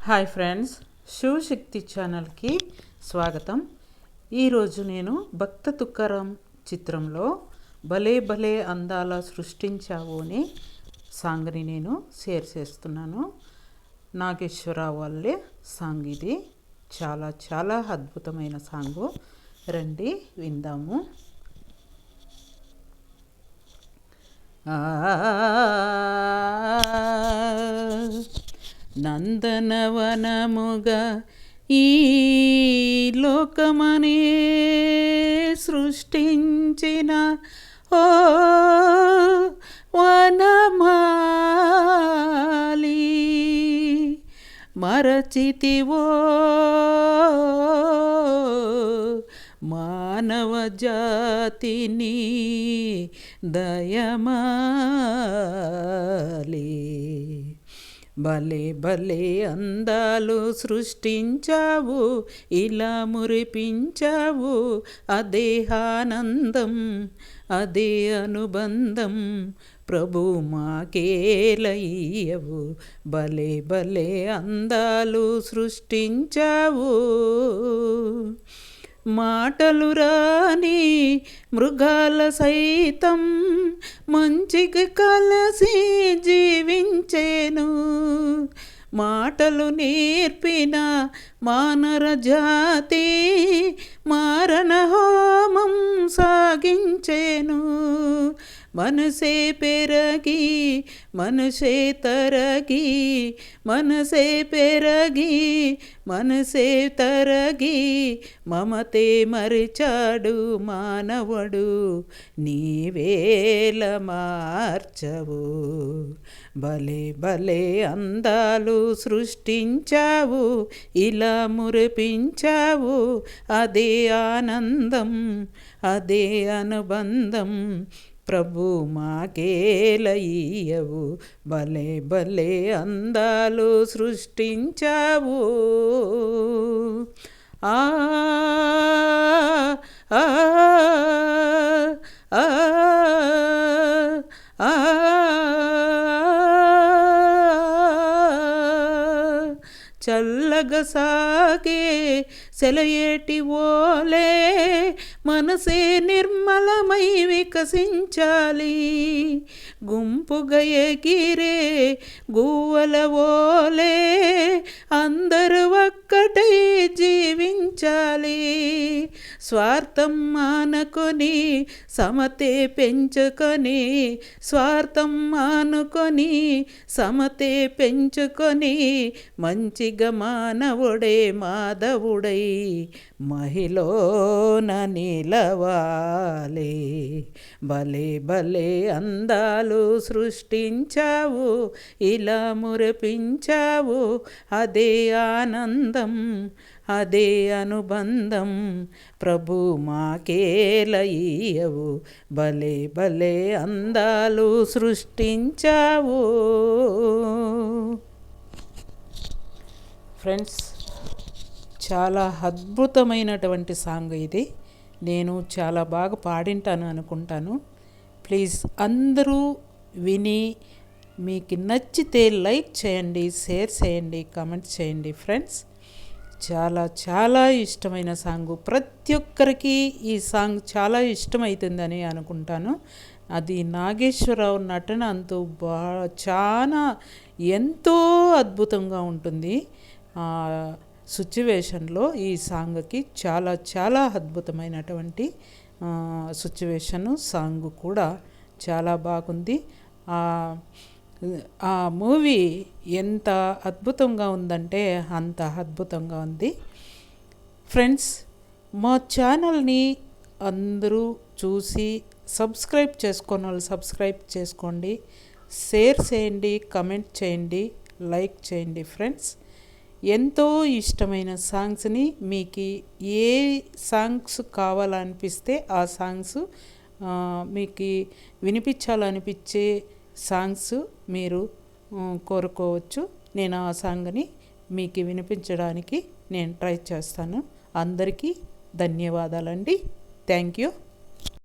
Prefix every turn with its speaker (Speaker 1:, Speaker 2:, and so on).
Speaker 1: Hi friends, Shivashakti ఛానల్కి స్వాగతం. ఈరోజు నేను భక్త తుకారాం చిత్రంలో భలే భలే అందాల సృష్టించావు అనే సాంగ్ని నేను షేర్ చేస్తున్నాను. నాగేశ్వరరావు వాళ్ళే సాంగ్ ఇది. చాలా చాలా అద్భుతమైన సాంగు. రండి విందాము. నందనవనముగా ఈ లోకమనే సృష్టించిన ఓ వనమాలి, మరచితివో మానవ జాతిని దయమాలి. భలే భలే అందాలు సృష్టించావు, ఇలా మురిపించావు. అదే ఆనందం, అదే అనుబంధం, ప్రభు మాకేలయ్యవు. భలే భలే అందాలు సృష్టించావు. మాటలు రాని మృగాల సైతం మంచికి కలసి జీవించేను. మాటలు నేర్పిన మానర జాతి మారణ హోమం సాగించేను. మనసే పెరగి మనసే తరగి, మనసే పెరగి మనసే తరగి, మమతే మరిచాడు మానవుడు, నీవేల మార్చవు. భలే భలే అందాలు సృష్టించావు, ఇలా మురిపించావు. అదే ఆనందం, అదే అనుబంధం, ప్రభు మాకేలయ్యవు. భలే భలే అందాలు సృష్టించావు. ఆ ఆ ఆ ఆ చల్లగా సాగే సెలయేటి ఓలే మనసే నిర్మలమై వికసించాలి. గుంపుగా ఎగిరే గువ్వల ఓలే అందరూ ఒక్కటై జీవించాలి. స్వార్థం మానుకొని సమతే పెంచుకొని, స్వార్థం మానుకొని సమతే పెంచుకొని, మంచిగా మానవుడే మాధవుడై మహిళన నిలవాలి. భలే భలే అందాలు సృష్టించావు, ఇలా మురిపించావు. అదే ఆనందం, అదే అనుబంధం, ప్రభు మాకేలయ్యవు. భలే భలే అందాలు సృష్టించావు. ఫ్రెండ్స్, చాలా అద్భుతమైనటువంటి సాంగ్ ఇది. నేను చాలా బాగా పాడింటాను అనుకుంటాను. ప్లీజ్ అందరూ విని మీకు నచ్చితే లైక్ చేయండి, షేర్ చేయండి, కామెంట్ చేయండి. ఫ్రెండ్స్, చాలా చాలా ఇష్టమైన సాంగు. ప్రతి ఒక్కరికి ఈ సాంగ్ చాలా ఇష్టమవుతుందని అనుకుంటాను. అది నాగేశ్వరరావు నటన అంటూ చాలా ఎంతో అద్భుతంగా ఉంటుంది. సిచ్యువేషన్లో ఈ సాంగ్కి చాలా చాలా అద్భుతమైనటువంటి సిచ్యువేషను. సాంగ్ కూడా చాలా బాగుంది. ఆ మూవీ ఎంత అద్భుతంగా ఉందంటే అంత అద్భుతంగా ఉంది. ఫ్రెండ్స్, మా ఛానల్ని అందరూ చూసి సబ్స్క్రైబ్ చేసుకున్న వాళ్ళు సబ్స్క్రైబ్ చేసుకోండి, షేర్ చేయండి, కమెంట్ చేయండి, లైక్ చేయండి. ఫ్రెండ్స్, ఎంతో ఇష్టమైన సాంగ్స్ని మీకు ఏ సాంగ్స్ కావాలనిపిస్తే ఆ సాంగ్స్ మీకు వినిపించాలనిపించే సాంగ్స్ మీరు కోరుకోవచ్చు. నేను ఆ సాంగ్ని మీకు వినిపించడానికి నేను ట్రై చేస్తాను. అందరికీ ధన్యవాదాలండి. Thank you.